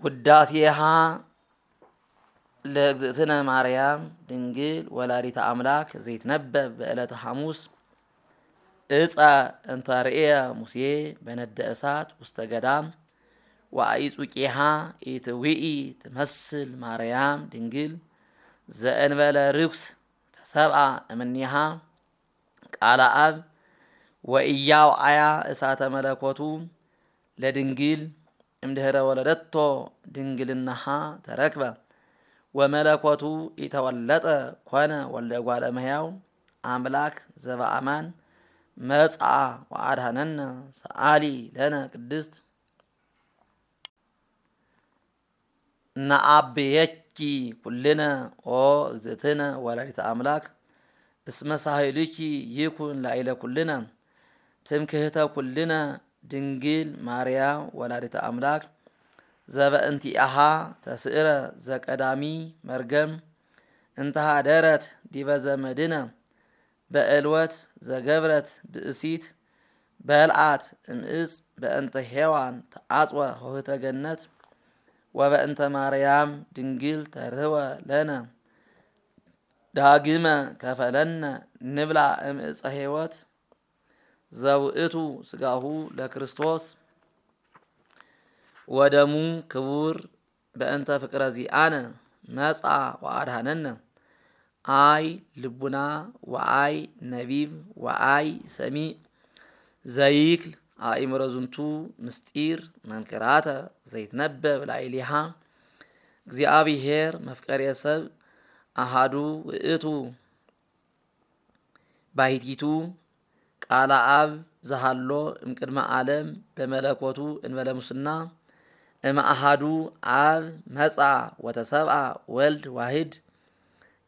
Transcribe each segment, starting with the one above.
ውዳሴሃ ለእግዝእትነ ማርያም ድንግል ወላዲተ አምላክ ዘይትነበብ በዕለተ ሐሙስ እፀ እንተ ርእየ ሙሴ በነደ እሳት ውስተ ገዳም ወአይጹቂሃ ኢትዊኢ ትመስል ማርያም ድንግል ዘእንበለ ርኩስ ተሰብአ እምኔሃ ቃለ አብ ወኢያውአያ እሳተ መለኮቱ ለድንግል እምድኅረ ወለደቶ ድንግልናሃ ተረክበ ወመለኮቱ ኢተወለጠ ኮነ ወልደ እጓለ እመሕያው አምላክ ዘበአማን መጽአ ወአድኀነነ ሰአሊ ለነ ቅድስት ነአብየኪ ኩልነ ኦ እግዝእትነ ወላዲተ አምላክ እስመ ሳህልኪ ይኩን ላዕለ ኩልነ ትምክህተ ኩልነ ድንግል ማርያም ወላዲተ አምላክ ዘበእንቲአሃ ተስዕረ ዘቀዳሚ መርገም እንተሃደረት ዲበ ዘመድነ በዕልወት ዘገብረት ብእሲት በልዓት እምዕፅ በእንተ ሔዋን ተአጽወ ሆህተ ገነት ወበእንተ ማርያም ድንግል ተርህወ ለነ ዳግመ ከፈለነ ንብላ እምዕፀ ሕይወት ዘውእቱ ሥጋሁ ለክርስቶስ ወደሙ ክቡር በእንተ ፍቅረ ዚአነ መጽአ ወአድኀነነ አይ ልቡና ወአይ ነቢብ ወአይ ሰሚዕ ዘይክል አእምሮ ዝንቱ ምስጢር መንክራተ ዘይትነበብ ላዕሌሃ እግዚአብሔር መፍቀሬ ሰብ አሃዱ ውእቱ ባሕቲቱ ቃለ አብ ዘሃሎ እምቅድመ ዓለም በመለኮቱ እንበለ ሙስና እምአሃዱ አብ መጽአ ወተሰብአ ወልድ ዋሂድ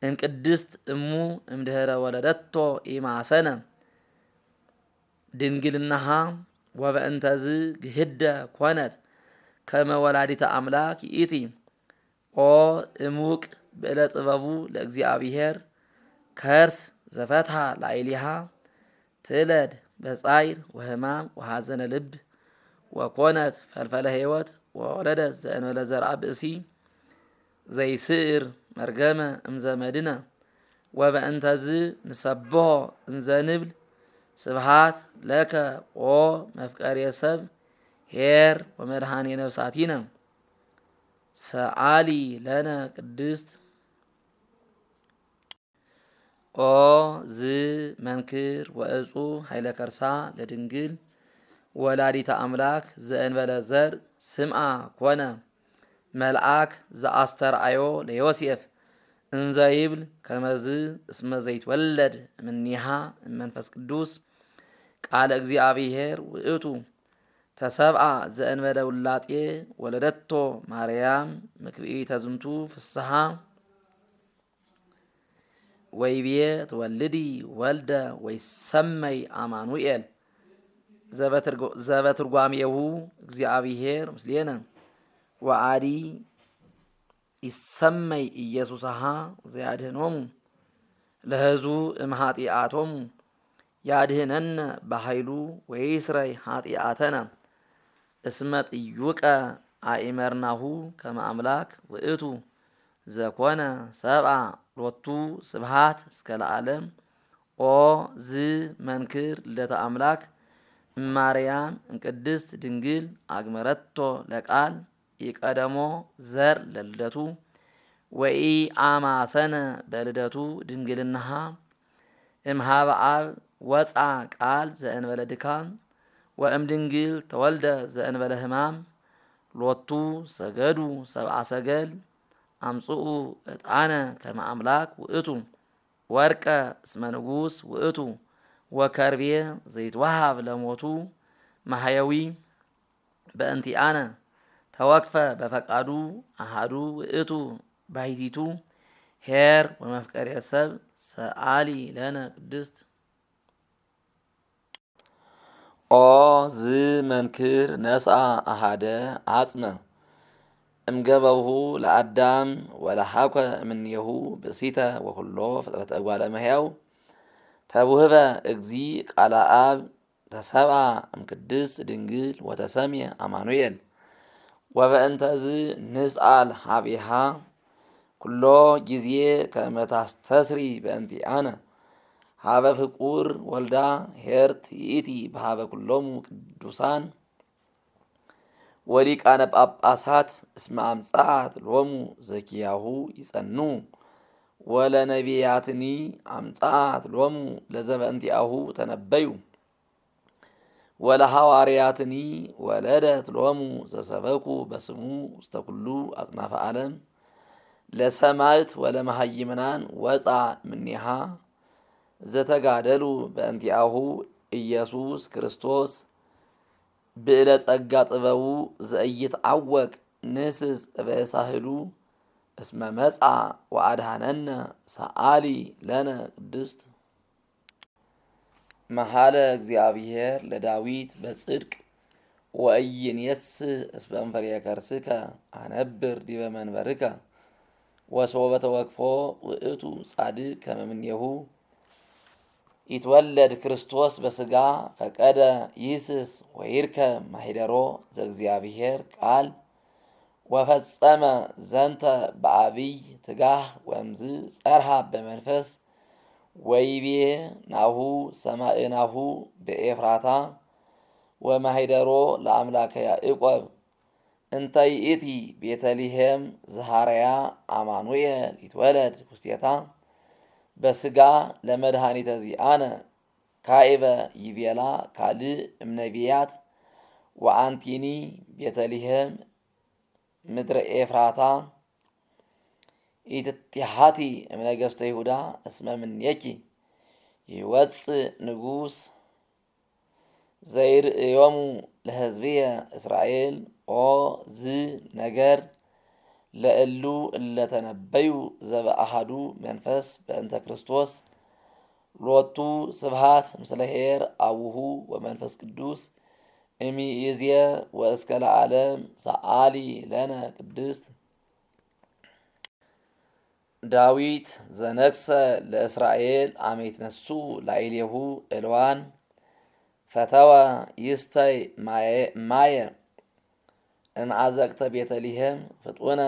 እምቅድስት እሙ እምድኅረ ወለደቶ ኢማሰነ ድንግልናሃ ወበእንተዝ ግህደ ኮነት ከመ ወላዲተ አምላክ ይእቲ ኦ እሙቅ ብዕለ ጥበቡ ለእግዚአብሔር ከርስ ዘፈትሐ ላዕሌሃ ትለድ በጻይር ወሕማም ወሐዘነ ልብ ወኮነት ፈልፈለ ሕይወት ወወለደት ዘእንበለ ዘርአ ብእሲ ዘይስዕር መርገመ እምዘመድነ ወበእንተዝ ንሰብሖ እንዘ ንብል ስብሃት ለከ ኦ መፍቀሬ ሰብ ኄር ወመድኃኔ ነፍሳቲነ ሰአሊ ለነ ቅድስት ኦ ዝ መንክር ወእጹብ ኃይለ ከርሳ ለድንግል ወላዲተ አምላክ ዘእንበለ ዘር ስምዓ ኮነ መልአክ ዘአስተርአዮ ለዮሴፍ እንዘ ይብል ከመዝ እስመ ዘይትወለድ እምኔሃ እመንፈስ ቅዱስ ቃለ እግዚአብሔር ውእቱ ተሰብአ ዘእንበለ ውላጤ ወለደቶ ማርያም ምክብኢተ ዝንቱ ፍስሐ ወይቤ ትወልዲ ወልደ ወይሰመይ አማኑኤል ዘበትርጓሜሁ እግዚአብሔር ምስሌነ ወአዲ ይሰመይ ኢየሱስሃ ዘያድኅኖሙ ለሕዝቡ እምኃጢአቶሙ ያድኅነነ በኃይሉ ወይስረይ ኃጢአተነ እስመ ጥዩቀ አእመርናሁ ከመ አምላክ ውእቱ ዘኮነ ሰብአ ሎቱ ስብሃት እስከ ለዓለም ኦ ዝ መንክር ልደተ አምላክ እማርያም እምቅድስት ድንግል አግመረቶ ለቃል ኢቀደሞ ዘር ለልደቱ ወኢ አማሰነ በልደቱ ድንግልናሃ እምሃበ አብ ወፃ ቃል ዘእንበለ ድካም ወእም ድንግል ተወልደ ዘእንበለ ሕማም ሎቱ ሰገዱ ሰብአ ሰገል አምጽኡ ዕጣነ ከመ አምላክ ውእቱ ወርቀ እስመ ንጉሥ ውእቱ ወከርቤ ዘይትወሃብ ለሞቱ ማህየዊ በእንቲአነ ተወክፈ በፈቃዱ አሃዱ ውእቱ ባሕቲቱ ኄር ወመፍቀሬ ሰብ ሰአሊ ለነ ቅድስት ኦ ዝ መንክር ነስአ አሃደ አጽመ እምገበብሁ ለአዳም ወለሐኮ እምኔሁ ብእሲተ ወኩሎ ፍጥረተ እጓለ እመሕያው ተውህበ እግዚ ቃለ አብ ተሰብአ እምቅድስት ድንግል ወተሰምየ አማኑኤል ወበእንተዝ ንስአል ሀቢሃ ኩሎ ጊዜ ከመ ታስተስሪ በእንቲአነ ሀበ ፍቁር ወልዳ ሄርት ይእቲ በሀበ ኩሎሙ ቅዱሳን ወሊቃነ ጳጳሳት እስመ አምጻት ሎሙ ዘኪያሁ ይጸኑ ወለነቢያትኒ አምጻት ሎሙ ለዘበእንቲአሁ ተነበዩ ወለሐዋርያትኒ ወለደት ሎሙ ዘሰበኩ በስሙ ውስተ ኩሉ አጽናፈ ዓለም ለሰማዕት ወለመሃይምናን ወፃ እምኔሃ ዘተጋደሉ በእንቲአሁ ኢየሱስ ክርስቶስ ብዕለ ጸጋ ጥበቡ ዘኢይትዐወቅ ንስስ በሳህሉ እስመ መጻ ወአድኀነነ ሰአሊ ለነ ቅድስት። መሐለ እግዚአብሔር ለዳዊት በጽድቅ ወኢይንየስእ እስመ እምፍሬ ከርስከ አነብር ዲበ መንበርከ ወሶበ ተወክፎ ውእቱ ጻድቅ ከመ እምኔሁ ይትወለድ ክርስቶስ በሥጋ ፈቀደ ይስስ ወይርከብ ማሂደሮ ዘእግዚአብሔር ቃል ወፈጸመ ዘንተ በአብይ ትጋህ ወእምዝ ጸርሃ በመንፈስ ወይቤ ናሁ ሰማዕናሁ በኤፍራታ ወማሂደሮ ለአምላከ ያዕቆብ እንተ ይእቲ ቤተልሔም ዘሐረያ አማኑኤል ይትወለድ ውስቴታ በሥጋ ለመድኃኒተ ዚአነ ካኢበ ይቤላ ካልእ እምነቢያት ወአንቲኒ ቤተልሔም ምድረ ኤፍራታ ኢትትሃቲ እምነገሥተ ይሁዳ እስመ እምኔኪ ይወፅእ ንጉሥ ዘይርእዮሙ ለሕዝብየ እስራኤል ኦ ዝ ነገር ለእሉ እለተነበዩ ዘበአሐዱ መንፈስ በእንተ ክርስቶስ ሎቱ ስብሃት ምስለ ኄር አቡሁ ወመንፈስ ቅዱስ እምይእዜ ወእስከ ለዓለም ሰአሊ ለነ ቅድስት። ዳዊት ዘነግሰ ለእስራኤል አመ ይትነሱ ላዕሌሁ ዕልዋን ፈተወ ይስተይ ማየ እምአዘቅተ ቤተልሔም ፍጡነ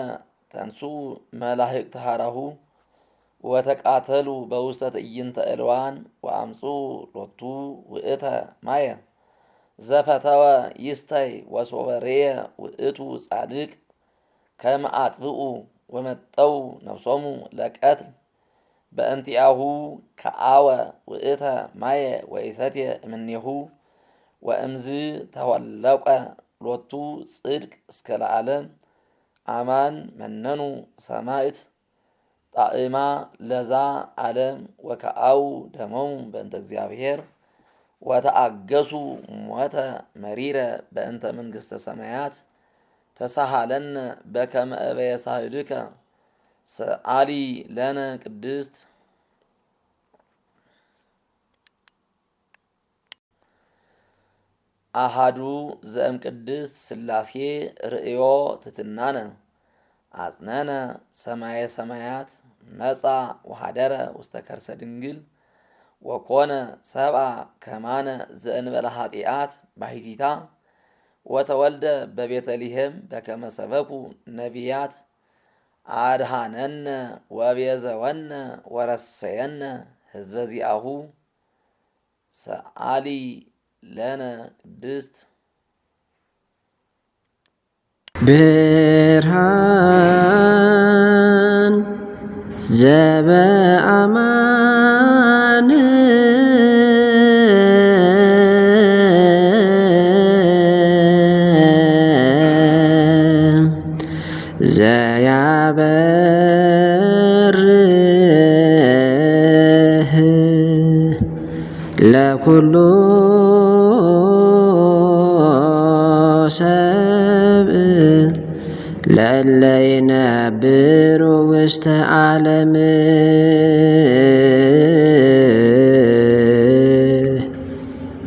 ተንሱ መላእክተ ሀራሁ ወተቃተሉ በውስተ ትዕይንተ ዕልዋን ወአምፁ ሎቱ ውእተ ማየ ዘፈተወ ይስተይ ወሶበሬየ ውእቱ ጻድቅ ከመ አጥብኡ ወመጠው ነፍሶሙ ለቀትል በእንቲአሁ ከአወ ውእተ ማየ ወይሰትየ እምኔሁ ወእምዝ ተወለቀ ሎቱ ጽድቅ እስከ ለዓለም አማን መነኑ ሰማዕት ጣዕማ ለዛ ዓለም ወከአው ደሞሙ በእንተ እግዚአብሔር ወተአገሱ ሞተ መሪረ በእንተ መንግሥተ ሰማያት ተሳሃለነ በከመ እበየ ሳህልከ ሰአሊ ለነ ቅድስት። አሃዱ ዘእም ቅድስት ሥላሴ ርእዮ ትትናነ አጽነነ ሰማየ ሰማያት መጻ ወሃደረ ውስተ ከርሰ ድንግል ወኮነ ሰብአ ከማነ ዘእንበለ ኃጢአት ባሕቲታ ወተወልደ በቤተልሔም በከመ ሰበኩ ነቢያት አድኀነነ ወቤዘወነ ወረሰየነ ሕዝበ ዚአሁ ሰአሊ ለነ ቅድስት። ብርሃን ዘበአማን ዘያበርህ ለኩሉ ሰብእ ለእለ ይነብሩ ውስተ ዓለም